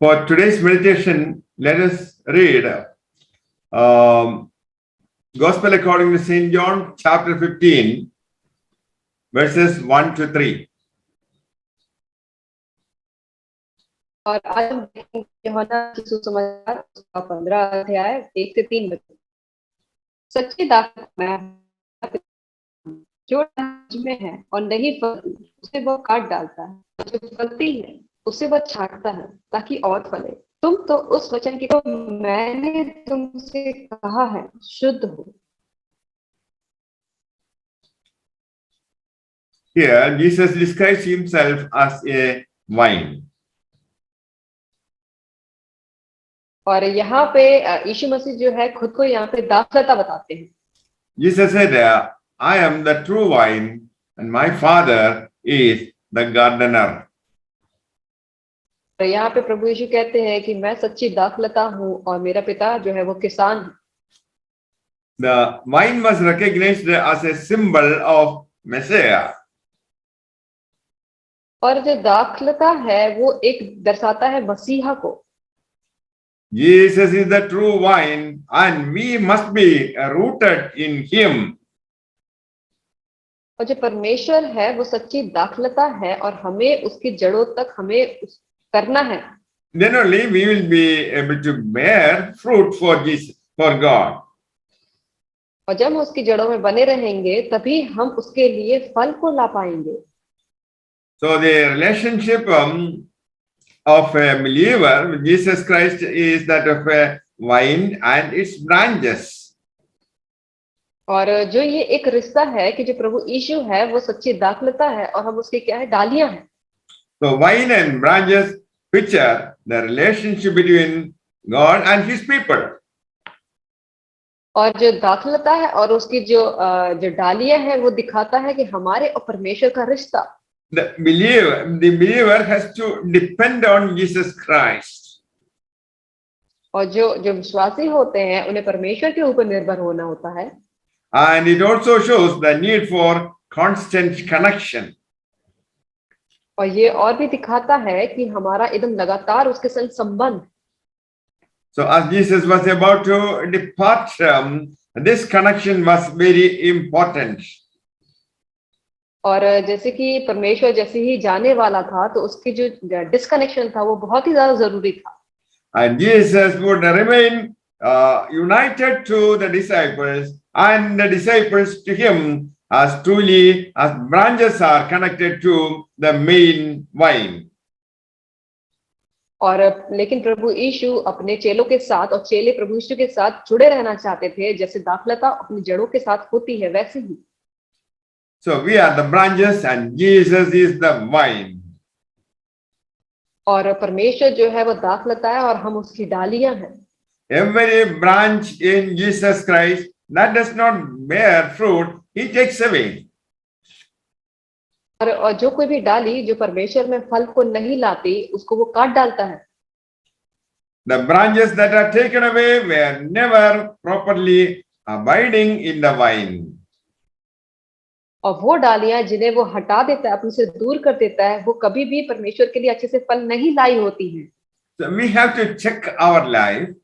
For today's meditation, let us read Gospel according to St. John, chapter 15, verses 1 to 3. और आज हम देखेंगे यूहन्ना की सुसमाचार उसका 15 अध्याय 1 से 3 में। सच्ची दाखलता मैं हूं, जो मुझ में है और नहीं फलती उसे वह काट डालता है, जो फलती है उसे वह छांटता है ताकि और फले। तुम तो उस वचन की तो मैंने तुमसे कहा है शुद्ध हो। Here, Jesus describes himself as a vine. और यहाँ पे यीशु मसीह जो है खुद को यहाँ पे दाखलता बताते हैं। Jesus said, I am the true vine, and my Father is the gardener. और यहाँ पे प्रभु यीशु कहते हैं कि मैं सच्ची दाखलता हूँ और मेरा पिता जो है वो किसान है। The vine was recognized as a symbol of Messiah. और जो दाखलता है वो एक दर्शाता है मसीहा को। Jesus is the true vine, and we must be rooted in him. और जो परमेश्वर है वो सच्ची दाखलता है और हमें उसकी जड़ों तक हमें करना है। Then only we will be able to bear fruit for Jesus, for God. और जब हम उसकी जड़ों में बने रहेंगे तभी हम उसके लिए फल को ला पाएंगे। So the relationship of a believer with Jesus Christ is that of a vine and its branches. और जो ये एक रिश्ता है कि जो प्रभु यीशु है वो सच्ची दाखलता है और हम उसकी क्या है डालियां हैं। So vine and branches picture the relationship between God and his people. और जो दाखलता है और उसकी जो डालियां है वो दिखाता है कि हमारे और परमेश्वर का रिश्ता। The believer has to depend on Jesus Christ. और जो विश्वासी होते हैं उन्हें परमेश्वर के ऊपर निर्भर होना होता है। And it also shows the need for constant connection. और ये और भी दिखाता है कि हमारा एकदम लगातार उसके संग संबंध। So as Jesus was about to depart, this connection was very important. और जैसे कि परमेश्वर जैसे ही जाने वाला था तो उसकी जो डिस्कनेक्शन था वो बहुत ही ज्यादा जरूरी था। And Jesus would remain united to the disciples, and the disciples to him, as truly as branches are connected to the main vine. और लेकिन प्रभु यीशु अपने चेलों के साथ और चेले प्रभु यीशु के साथ जुड़े रहना चाहते थे, जैसे दाखलता अपनी जड़ों के साथ होती है वैसे ही। So we are the branches and Jesus is the vine. और परमेश्वर जो है वो दाखलता है और हम उसकी डालियां हैं। Every branch in Jesus Christ that does not bear fruit, he takes away. और जो कोई भी डाली जो परमेश्वर में फल को नहीं लाती उसको वो काट डालता है। The branches that are taken away were never properly abiding in the vine. और वो डालियां जिन्हें वो हटा देता है, अपने से दूर कर देता है, वो कभी भी परमेश्वर के लिए अच्छे से फल नहीं लाई होती हैं। So we have to check our life.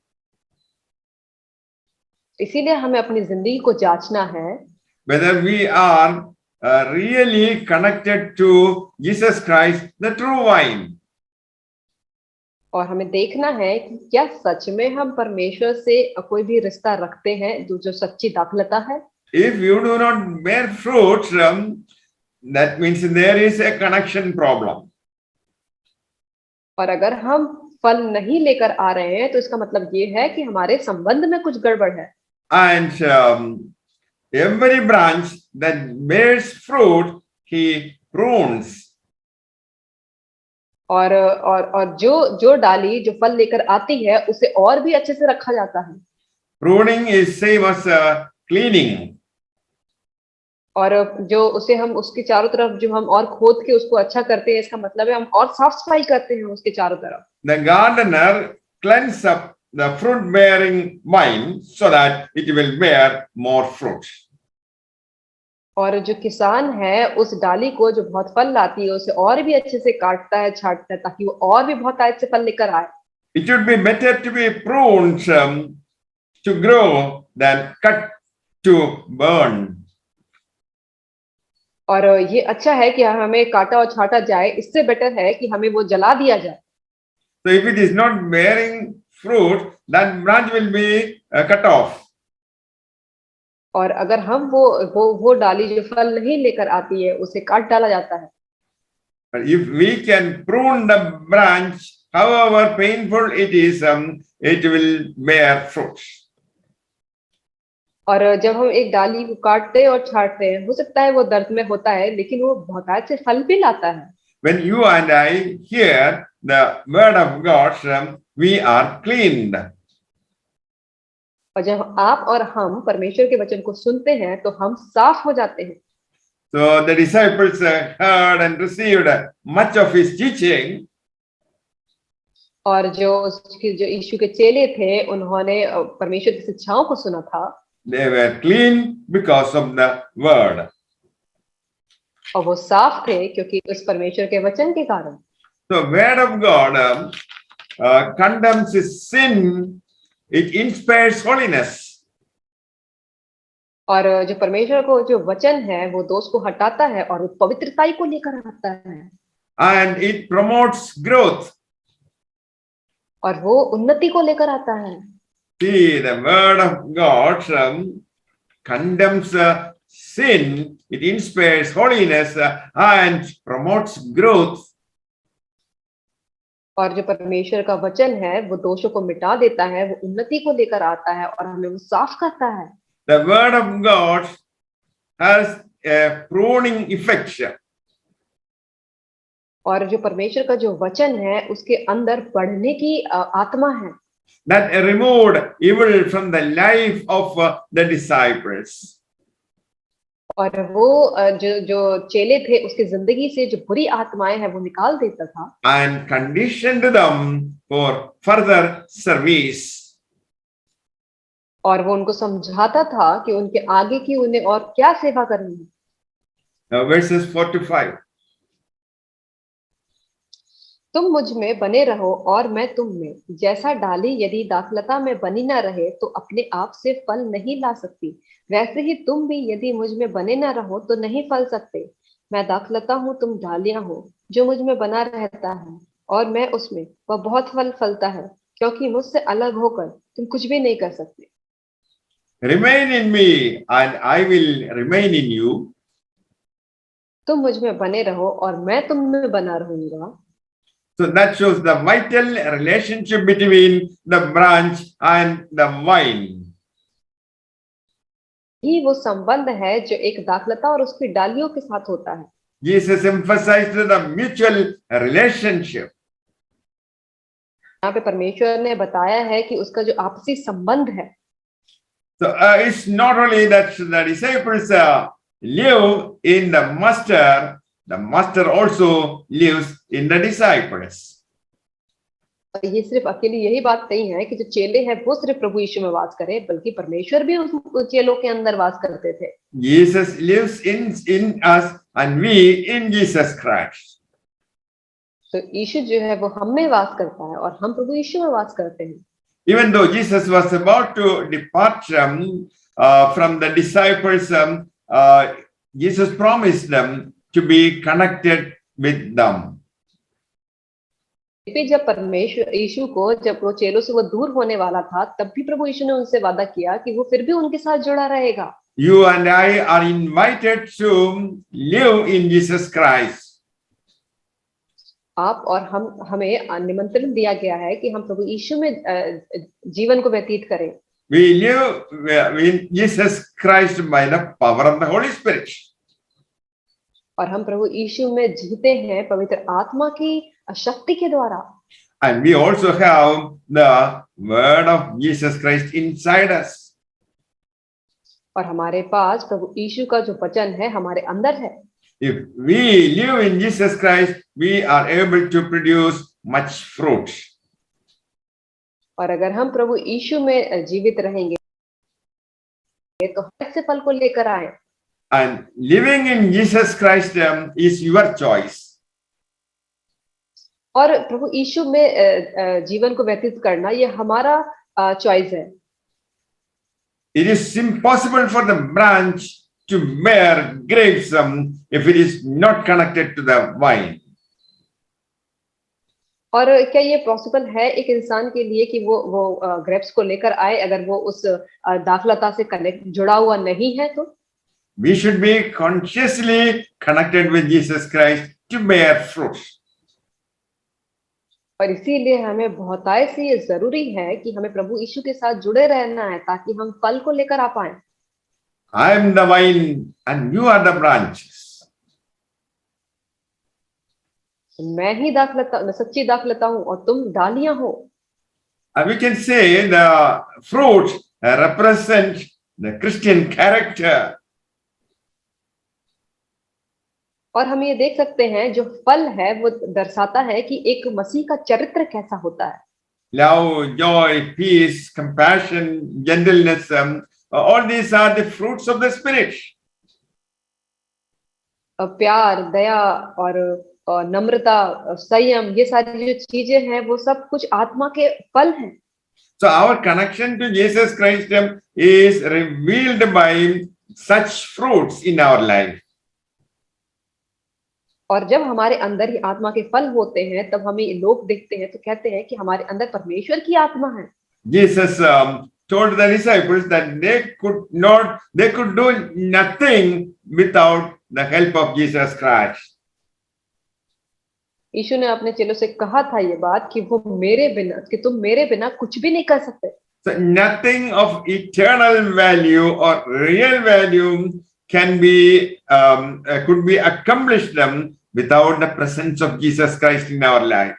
इसीलिए हमें अपनी जिंदगी को जांचना है Whether we are really connected to Jesus Christ, the true vine. और हमें देखना है कि क्या सच में हम परमेश्वर से कोई भी रिश्ता रखते हैं जो सच्ची दाखलता है। If you do not bear fruit, that means there is a connection problem. और अगर हम फल नहीं लेकर आ रहे हैं तो इसका मतलब ये है कि हमारे संबंध में कुछ गड़बड़ है। And every branch that bears fruit, he prunes. और जो डाली जो फल लेकर आती है उसे और भी अच्छे से रखा जाता है। Pruning is same as cleaning. और जो उसे हम उसके चारों तरफ जो हम और खोद के उसको अच्छा करते हैं, इसका मतलब है हम और साफ सफाई करते हैं उसके चारों तरफ। The gardener cleans up the fruit bearing vine so that it will bear more fruit. और जो किसान है उस डाली को जो बहुत फल लाती है उसे और भी अच्छे से काटता है, छांटता है ताकि वो और भी बहुत अच्छे फल लेकर आए। It would be better to be pruned to grow than cut to burn. और ये अच्छा है कि हमें काटा और छाटा जाए, इससे बेटर है कि हमें वो जला दिया जाए। So if it is not bearing fruit, that branch will be cut off. और अगर हम वो डाली जो फल नहीं लेकर आती है, उसे काट डाला जाता है। But if we can prune the branch, however painful it is, it will bear fruit. और जब हम एक डाली को काटते हैं और छाटते हैं, हो सकता है वो दर्द में होता है, लेकिन वो बहुतायत से फल भी लाता है। When you and I hear the word of God, we are cleaned. और जब आप और हम परमेश्वर के वचन को सुनते हैं, तो हम साफ हो जाते हैं। So the disciples heard and received much of his teaching. और जो यीशु के चेले थे, उन्होंने परमेश्वर की शिक्षाओं को सुना था। They were clean because of the word. और वो साफ थे क्योंकि उस परमेश्वर के वचन के कारण। So word of God condemns sin. It inspires holiness. और जो परमेश्वर को जो वचन है, वो दोष को हटाता है और पवित्रताई को लेकर आता है। And it promotes growth. और वो उन्नति को लेकर आता है। See, the word of God condemns sin. It inspires holiness and promotes growth. और जो परमेश्वर का वचन है, वो दोषों को मिटा देता है, वो उन्नति को लेकर आता है और हमें वो साफ करता है। The word of God has a pruning effect. और जो परमेश्वर का जो वचन है, उसके अंदर बढ़ने की आत्मा है। That removed evil from the life of the disciples. और वो जो चेले थे, उसकी जिंदगी से जो बुरी आत्माएं हैं, वो निकाल देता था। And conditioned them for further service. और वो उनको समझाता था कि उनके आगे की उन्हें और क्या सेवा करनी है। Now verses 4 to 5. तुम मुझ में बने रहो और मैं तुम में, जैसा डाली यदि दाखलता में बनी न रहे तो अपने आप से फल नहीं ला सकती, वैसे ही तुम भी यदि मुझ में बने न रहो तो नहीं फल सकते। मैं दाखलता हूँ, तुम डालियां हो। जो मुझ में बना रहता है और मैं उसमें, वह बहुत फल फलता है, क्योंकि मुझसे अलग होकर तुम कुछ भी नहीं कर सकते। Remain in me and I will remain in you. तुम मुझ में बने रहो और मैं तुम में बना रहूंगा। So that shows the vital relationship between the branch and the vine. ही वो संबंध है जो एक दाखलता और उसकी डालियों के साथ होता है। Jesus emphasized the mutual relationship. यहाँ पे परमेश्वर ने बताया है कि उसका जो आपसी संबंध है। So it's not only that the disciples live in the master also lives in the disciples. ये सिर्फ अकेली यही बात नहीं है कि जो चेले हैं वो सिर्फ प्रभु यीशु में वास करें, बल्कि परमेश्वर भी उस चेलों के अंदर वास करते थे। Jesus lives in us and we in Jesus Christ. तो यीशु जो है वो हम में वास करता है और हम प्रभु यीशु में वास करते हैं। Even though Jesus was about to depart from the disciples, Jesus promised them to be connected with them. फिर जब परमेश्वर यीशु को, जब वो चेलों से वो दूर होने वाला था, तब भी प्रभु यीशु ने उनसे वादा किया कि वो फिर भी उनके साथ जुड़ा रहेगा। You and I are invited to live in Jesus Christ. आप और हमें निमंत्रण दिया गया है कि हम प्रभु यीशु में जीवन को व्यतीत करें। We live in Jesus Christ by the power of the Holy Spirit. और हम प्रभु यीशु में जीते हैं पवित्र आत्मा की शक्ति के द्वारा। And we also have the word of Jesus Christ inside us. और हमारे पास प्रभु यीशु का जो वचन है हमारे अंदर है। If we live in Jesus Christ, we are able to produce much fruit. और अगर हम प्रभु यीशु में जीवित रहेंगे तो ऐसे फल को लेकर आए। And living in Jesus Christ is your choice. और प्रभु यीशु में जीवन को व्यतीत करना ये हमारा चॉइस है। It is impossible for the branch to bear grapes if it is not connected to the vine. और क्या ये पॉसिबल है एक इंसान के लिए कि वो ग्रेप्स को लेकर आए अगर वो उस दाखलता से कनेक्ट जुड़ा हुआ नहीं है तो? We should be consciously connected with Jesus Christ to bear fruits. और इसीलिए हमें बहुतायत से ये जरूरी है कि हमें प्रभु यीशु के साथ जुड़े रहना है ताकि हम फल को लेकर आ पाए। I am the vine and you are the branches. मैं ही सच्ची दाखलता हूँ और तुम डालियां हो। And we can say the fruits represent the Christian character. और हम ये देख सकते हैं जो फल है वो दर्शाता है कि एक मसीह का चरित्र कैसा होता है। Love, joy, peace, compassion, gentleness, all these are the fruits of the Spirit. प्यार, दया और नम्रता, संयम, ये सारी जो चीजें हैं वो सब कुछ आत्मा के फल हैं। So our connection to Jesus Christ is revealed by such fruits in our life. और जब हमारे अंदर ही आत्मा के फल होते हैं तब हमें लोग देखते हैं तो कहते हैं कि हमारे अंदर परमेश्वर की आत्मा है। Jesus told the disciples that they could do nothing without the help of Jesus Christ. यीशु ने अपने चेलों से कहा था ये बात कि तुम मेरे बिना कुछ भी नहीं कर सकते। So nothing of eternal value or real value could be accomplished without the presence of Jesus Christ in our life.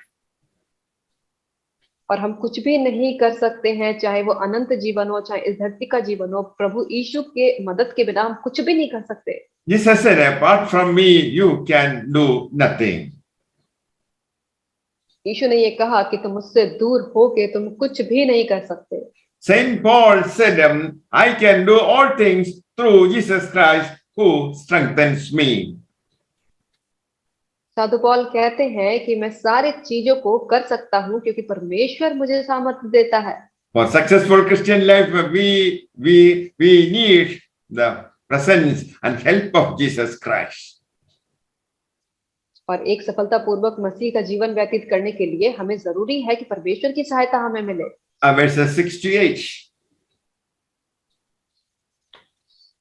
और हम कुछ भी नहीं कर सकते हैं चाहे वो अनंत जीवन हो चाहे इस धरती का जीवन हो, प्रभु यीशु के मदद के बिना हम कुछ भी नहीं कर सकते। Jesus said, apart from me, you can do nothing. यीशु ने ये कहा कि तुम मुझसे दूर होके तुम कुछ भी नहीं कर सकते। Saint Paul said, I can do all things through Jesus Christ who strengthens me. साधु पौल कहते हैं कि मैं सारी चीजों को कर सकता हूँ क्योंकि परमेश्वर मुझे सामर्थ्य देता है। For successful Christian life, we need the presence and help of Jesus Christ. और एक सफलतापूर्वक मसीह का जीवन व्यतीत करने के लिए हमें जरूरी है कि परमेश्वर की सहायता हमें मिले। Verses 6 to 8.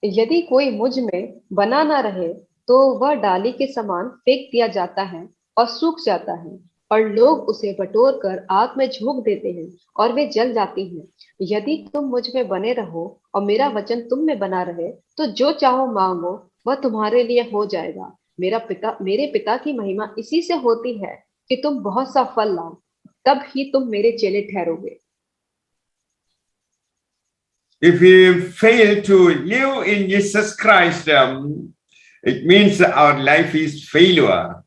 यदि कोई मुझ में बना ना रहे तो वह डाली के समान फेंक दिया जाता है और सूख जाता है और लोग उसे बटोर कर आग में झोंक देते हैं और वे जल जाती हैं। यदि तुम मुझ में बने रहो और मेरा वचन तुम में बना रहे तो जो चाहो मांगो वह तुम्हारे लिए हो जाएगा। मेरे पिता की महिमा इसी से होती है कि तुम बहुत सा फल लाओ, तब ही तुम मेरे चेले ठहरोगे। If we fail to live in Jesus Christ, it means our life is failure.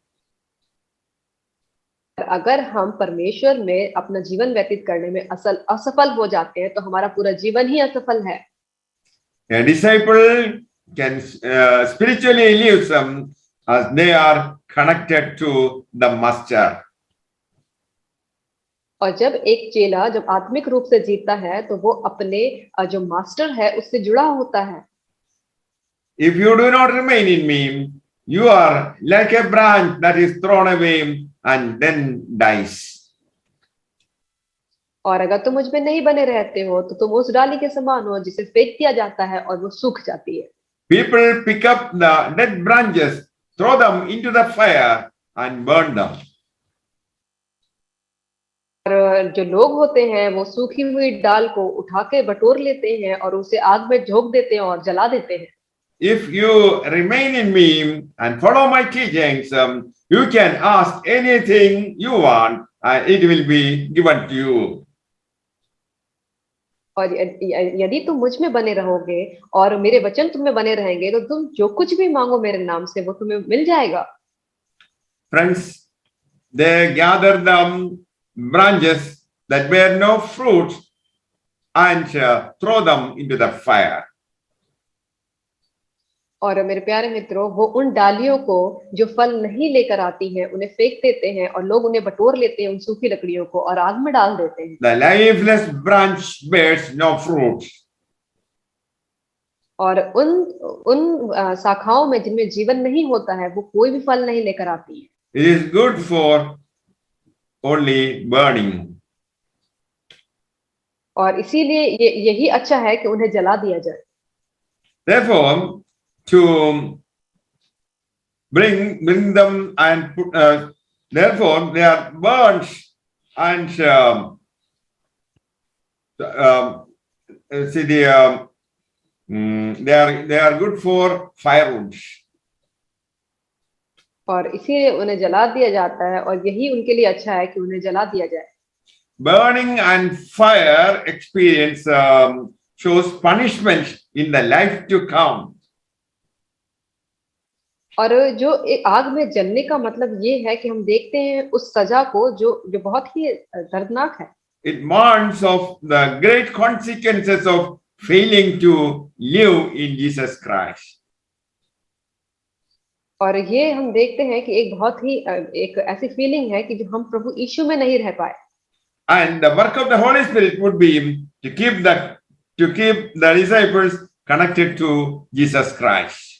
अगर हम परमेश्वर में अपना जीवन व्यतीत करने में असफल हो जाते हैं तो हमारा पूरा जीवन ही असफल है। A disciple can spiritually live as they are connected to the master. और जब एक चेला जब आत्मिक रूप से जीता है तो वो अपने जो मास्टर है उससे जुड़ा होता है। If you do not remain in me, you are like a branch that is thrown away and then dies. और अगर तुम मुझ में नहीं बने रहते हो तो तुम उस डाली के समान हो जिसे फेंक दिया जाता है और वो सूख जाती है। People pick up the dead branches, throw them into the fire and burn them. और जो लोग होते हैं वो सूखी हुई डाल को उठा के बटोर लेते हैं और उसे आग में झोंक देते हैं और जला देते हैं। If you remain in me and follow my teachings, you can ask anything you want and it will be given to you. और यदि तुम मुझ में बने रहोगे और मेरे वचन तुम में बने रहेंगे तो तुम जो कुछ भी मांगो मेरे नाम से वो तुम्हें मिल जाएगा। Friends, they gather the branches that bear no fruit and throw them into the fire. और मेरे प्यारे मित्रों, वो उन डालियों को जो फल नहीं लेकर आती हैं उन्हें फेंक देते हैं और लोग उन्हें बटोर लेते हैं, उन सूखी लकड़ियों को, और आग में डाल देते हैं। The lifeless branch bears no fruit. और उन उन शाखाओं में जिनमें जीवन नहीं होता है, वो कोई भी फल नहीं लेकर आती है। It is good for only burning. और इसीलिए यही अच्छा है कि उन्हें जला दिया जाए। Therefore, to bring them and put, therefore they are burnt and see they are good for firewood. और इसीलिए उन्हें जला दिया जाता है, और यही उनके लिए अच्छा है कि उन्हें जला दिया जाए। Burning and fire experience shows punishment in the life to come. और जो एक आग में जलने का मतलब ये है कि हम देखते हैं उस सजा को जो बहुत ही दर्दनाक है। It warns of the great consequences of failing to live in Jesus Christ. और ये हम देखते हैं कि एक बहुत ही एक ऐसी फीलिंग है कि जो हम प्रभु यीशु में नहीं रह पाए। And the work of the Holy Spirit would be to keep the disciples connected to Jesus Christ.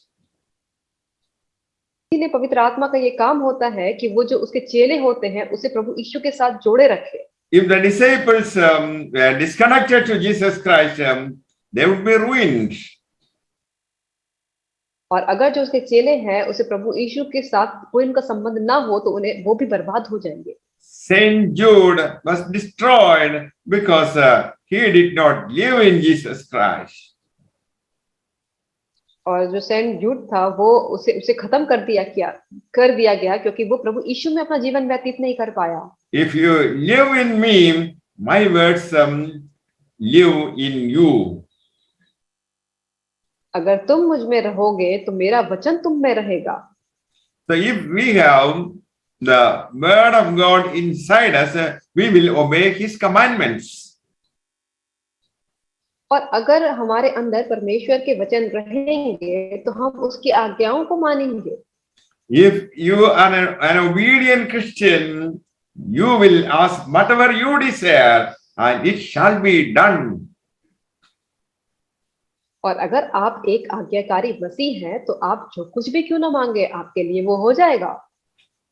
इसीलिए पवित्र आत्मा का ये काम होता है कि वो जो उसके चेले होते हैं उसे प्रभु यीशु के साथ जोड़े रखे। If the disciples were disconnected to Jesus Christ, they would be ruined. और अगर जो उसके चेले हैं उसे प्रभु यीशु के साथ कोई उनका संबंध ना हो तो उन्हें वो भी बर्बाद हो जाएंगे। Saint Jude was destroyed because he did not live in Jesus Christ. और जो सेंट जूड था वो उसे खत्म कर दिया गया क्योंकि वो प्रभु यीशु में अपना जीवन व्यतीत नहीं कर पाया। If you live in me, my words live in you. अगर तुम मुझ में रहोगे तो मेरा वचन तुम में रहेगा। So if we have the word of God inside us, we will obey his commandments. और अगर हमारे अंदर परमेश्वर के वचन रहेंगे तो हम उसकी आज्ञाओं को मानेंगे। If you are an obedient Christian, you will ask whatever you desire and it shall be done. और अगर आप एक आज्ञाकारी मसीह हैं तो आप जो कुछ भी क्यों ना मांगे आपके लिए वो हो जाएगा।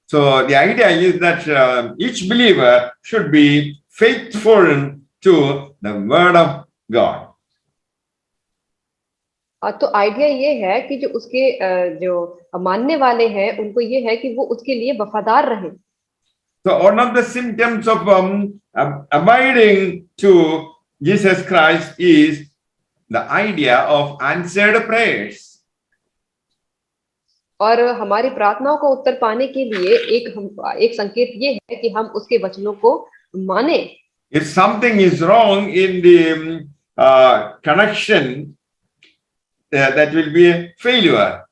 So the idea is that each believer should be faithful to the word of God. तो आइडिया ये है कि जो उसके जो मानने वाले हैं उनको ये है कि वो उसके लिए वफादार रहे। So one of the symptoms of abiding to Jesus Christ is the idea of answered prayers. और हमारी प्रार्थनाओं को उत्तर पाने के लिए एक संकेत ये है कि हम उसके वचनों को माने। If something is wrong in the connection, that will be a failure.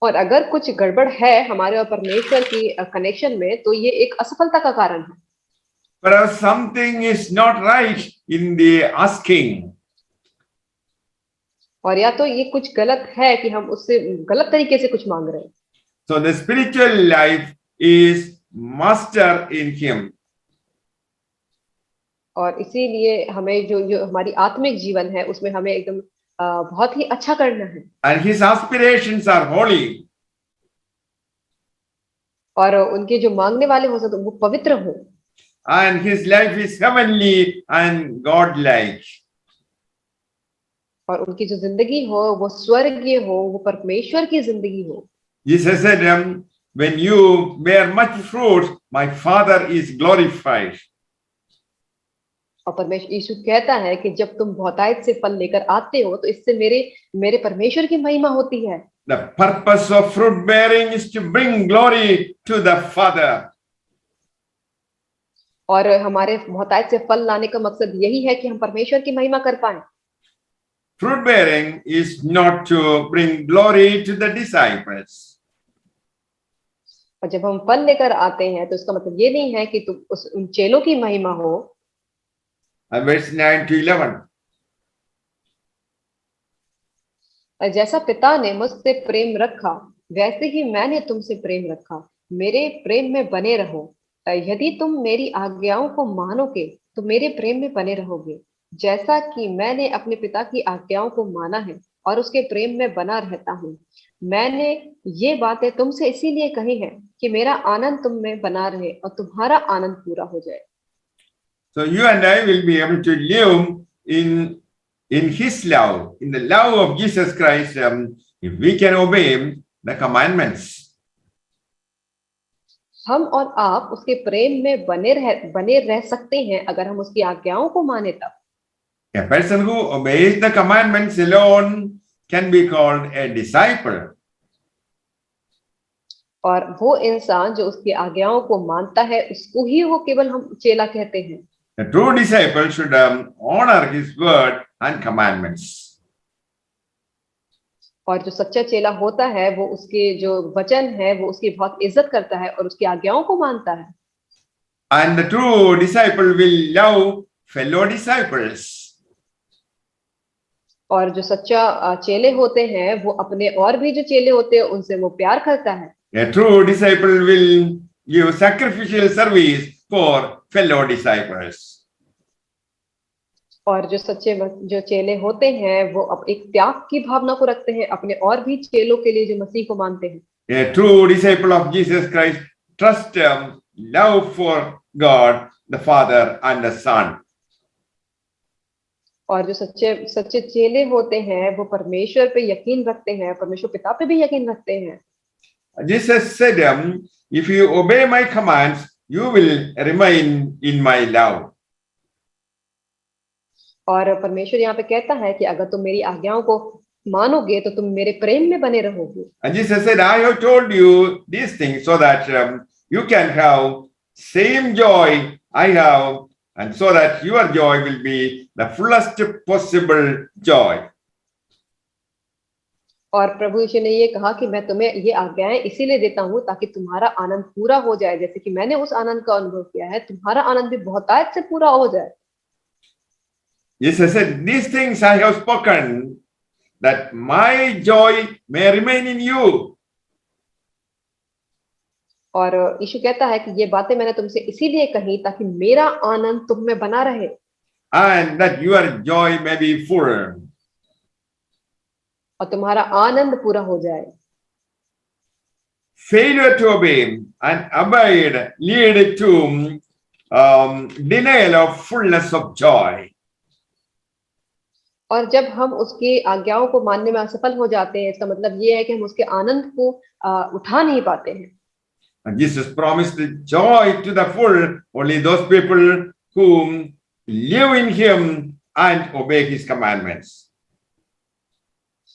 और अगर कुछ गड़बड़ है हमारे और परमेश्वर की कनेक्शन में तो ये एक असफलता का कारण है। But something is not right in the asking. और या तो ये कुछ गलत है कि हम उससे गलत तरीके से कुछ मांग रहे हैं। So the spiritual life is master in him. और इसीलिए हमें जो हमारी आत्मिक जीवन है उसमें हमें एकदम बहुत ही अच्छा करना है। And his aspirations are holy. और उनके जो मांगने वाले हो सकते वो पवित्र हो। And his life is heavenly and godlike. और उनकी जो जिंदगी हो वो स्वर्गीय हो, वो परमेश्वर की जिंदगी हो। Jesus said, when you bear much fruit, my Father is glorified. और परमेश्वर यीशु कहता है कि जब तुम बहुतायत से फल लेकर आते हो तो इससे मेरे परमेश्वर की महिमा होती है। The purpose of fruit bearing is to bring glory to the Father. और हमारे बहुतायत से फल लाने का मकसद यही है कि हम परमेश्वर की महिमा कर पाएं। Fruit bearing is not to bring glory to the disciples. और जब हम फल लेकर आते हैं तो इसका मतलब ये नहीं है कि तुम उन चेलों की महिमा हो। Verse 9 to 11. जैसा पिता ने मुझसे प्रेम रखा वैसे ही मैंने तुमसे प्रेम रखा, मेरे प्रेम में बने रहो। यदि तुम मेरी आज्ञाओं को मानोगे तो मेरे प्रेम में बने रहोगे, जैसा कि मैंने अपने पिता की आज्ञाओं को माना है और उसके प्रेम में बना रहता हूँ। मैंने ये बातें तुमसे इसीलिए कही है कि मेरा आनंद तुम में बना रहे और तुम्हारा आनंद पूरा हो जाए। So you and I will be able to live in His love, in the love of Jesus Christ, if we can obey the commandments. हम और आप उसके प्रेम में बने रह सकते हैं अगर हम उसकी आज्ञाओं को माने तब। A person who obeys the commandments alone can be called a disciple. और वो इंसान जो उसकी आज्ञाओं को मानता है उसको ही वो केवल हम चेला कहते हैं। A true disciple should honor His word and commandments. और जो सच्चा चेला होता है वो उसके जो वचन है वो उसकी बहुत इज्जत करता है और उसकी आज्ञाओं को मानता है। And the true disciple will love fellow disciples. और जो सच्चा चेले होते हैं वो अपने और भी जो चेले होते हैं उनसे वो प्यार करता है। A true disciple will give sacrificial service for fellow disciples. और जो सच्चे जो चेले होते हैं वो एक त्याग की भावना को रखते हैं अपने और भी चेलों के लिए जो मसीह को मानते हैं। A true disciple of Jesus Christ trusts love for God, the Father and the Son. और जो सच्चे चेले होते हैं वो परमेश्वर पे यकीन रखते हैं, परमेश्वर पिता पे भी यकीन रखते हैं। Jesus said, if you obey my commands, you will remain in my love. और परमेश्वर यहाँ पे कहता है कि अगर तुम मेरी आज्ञाओं को मानोगे तो तुम मेरे प्रेम में बने रहोगे। And Jesus said, I have told you these things so that you can have same joy I have, and so that your joy will be the fullest possible joy. और प्रभु यीशु ने ये कहा कि मैं तुम्हें ये आज्ञाएं इसीलिए देता हूँ ताकि तुम्हारा आनंद पूरा हो जाए, जैसे कि मैंने उस आनंद का अनुभव किया है, तुम्हारा आनंद भी बहुतायत से पूरा हो जाए। Jesus said, these things I have spoken, that my joy may remain in you. और यीशु कहता है कि ये बातें मैंने तुमसे इसीलिए कही ताकि मेरा आनंद तुम में बना रहे, And that your joy may be full. और तुम्हारा आनंद पूरा हो जाए। Failure to obey and abide lead to denial of fullness of joy. और जब हम उसकी आज्ञाओं को मानने में असफल हो जाते हैं इसका मतलब ये है कि हम उसके आनंद को उठा नहीं पाते हैं। And Jesus promised the joy to the full only those people who live in Him and obey His commandments.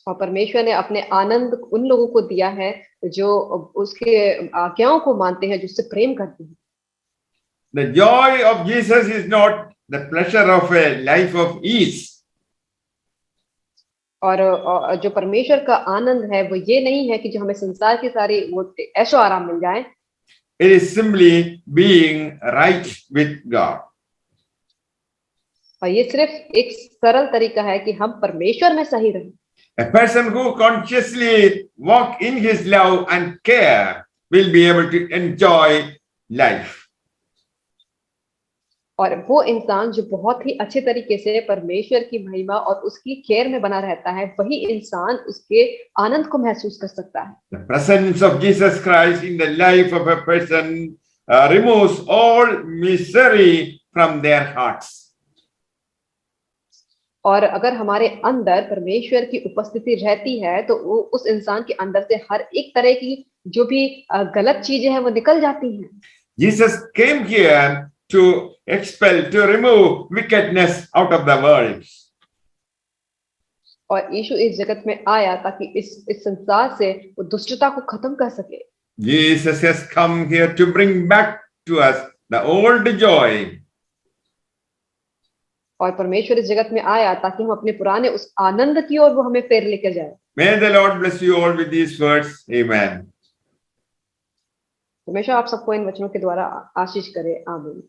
और परमेश्वर ने अपने आनंद उन लोगों को दिया है जो उसके आज्ञाओं को मानते हैं, जो उससे प्रेम करते हैं। The joy of Jesus is not the pleasure of a life of ease. और जो परमेश्वर का आनंद है वो ये नहीं है कि जो हमें संसार की सारी वो ऐशो आराम मिल जाए। It is simply being right with God. और ये सिर्फ एक सरल तरीका है कि हम परमेश्वर में सही रहें। A person who consciously walk in His love and care will be able to enjoy life. और वो इंसान जो बहुत ही अच्छे तरीके से परमेश्वर की महिमा और उसकी केयर में बना रहता है, वही इंसान उसके आनंद को महसूस कर सकता है। The presence of Jesus Christ in the life of a person removes all misery from their hearts. और अगर हमारे अंदर परमेश्वर की उपस्थिति रहती है तो वो उस इंसान के अंदर से हर एक तरह की जो भी गलत चीजें हैं वो निकल जाती हैं। Jesus came here to expel, to remove wickedness out of the world. और यीशु इस जगत में आया ताकि इस संसार से वो दुष्टता को खत्म कर सके। Jesus has come here to bring back to us the old joy. और परमेश्वर इस जगत में आया ताकि हम अपने पुराने उस आनंद की ओर वो हमें फेर लेकर जाए। May the Lord bless you all with these words. Amen. परमेश्वर आप सबको इन वचनों के द्वारा आशीष करे। आमीन।